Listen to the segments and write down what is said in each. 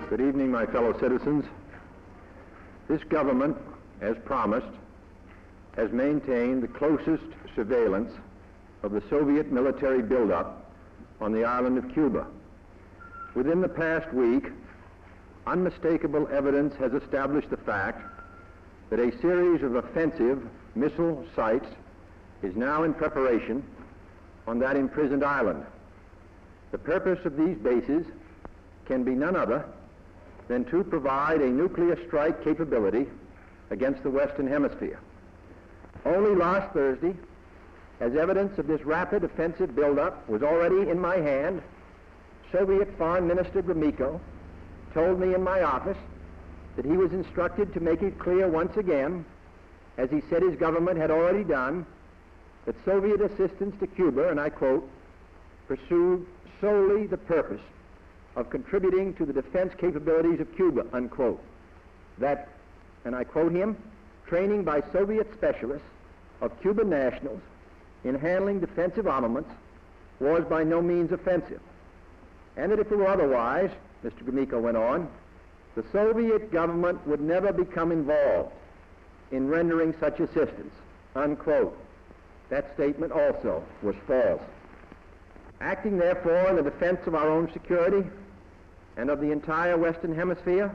Good evening, my fellow citizens. This government, as promised, has maintained the closest surveillance of the Soviet military buildup on the island of Cuba. Within the past week, unmistakable evidence has established the fact that a series of offensive missile sites is now in preparation on that imprisoned island. The purpose of these bases can be none other than to provide a nuclear strike capability against the Western Hemisphere. Only last Thursday, as evidence of this rapid offensive buildup was already in my hand, Soviet Foreign Minister Gromyko told me in my office that he was instructed to make it clear once again, as he said his government had already done, that Soviet assistance to Cuba, and I quote, pursued solely the purpose of contributing to the defense capabilities of Cuba, unquote. That, and I quote him, training by Soviet specialists of Cuban nationals in handling defensive armaments was by no means offensive. And that if it were otherwise, Mr. Gromyko went on, the Soviet government would never become involved in rendering such assistance, unquote. That statement also was false. Acting therefore in the defense of our own security and of the entire Western Hemisphere,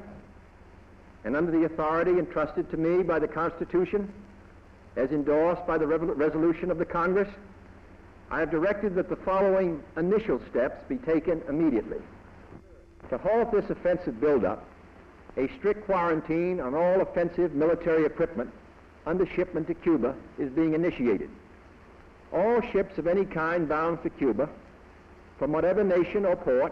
and under the authority entrusted to me by the Constitution, as endorsed by the resolution of the Congress, I have directed that the following initial steps be taken immediately. To halt this offensive buildup, a strict quarantine on all offensive military equipment under shipment to Cuba is being initiated. All ships of any kind bound for Cuba, from whatever nation or port,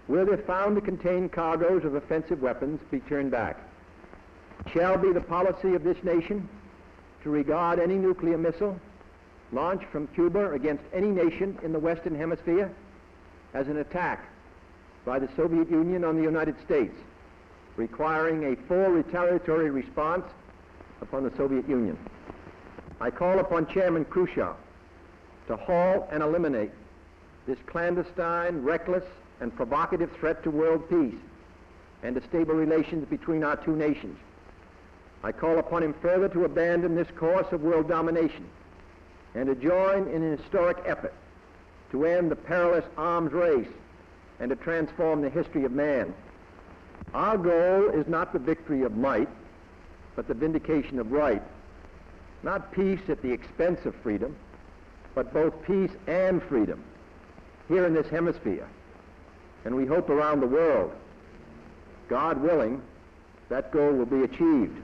will, if found to contain cargoes of offensive weapons, be turned back. It shall be the policy of this nation to regard any nuclear missile launched from Cuba against any nation in the Western Hemisphere as an attack by the Soviet Union on the United States, requiring a full retaliatory response upon the Soviet Union. I call upon Chairman Khrushchev to halt and eliminate this clandestine, reckless, and provocative threat to world peace and to stable relations between our two nations. I call upon him further to abandon this course of world domination and to join in an historic effort to end the perilous arms race and to transform the history of man. Our goal is not the victory of might, but the vindication of right. Not peace at the expense of freedom, but both peace and freedom here in this hemisphere, and we hope around the world. God willing, that goal will be achieved.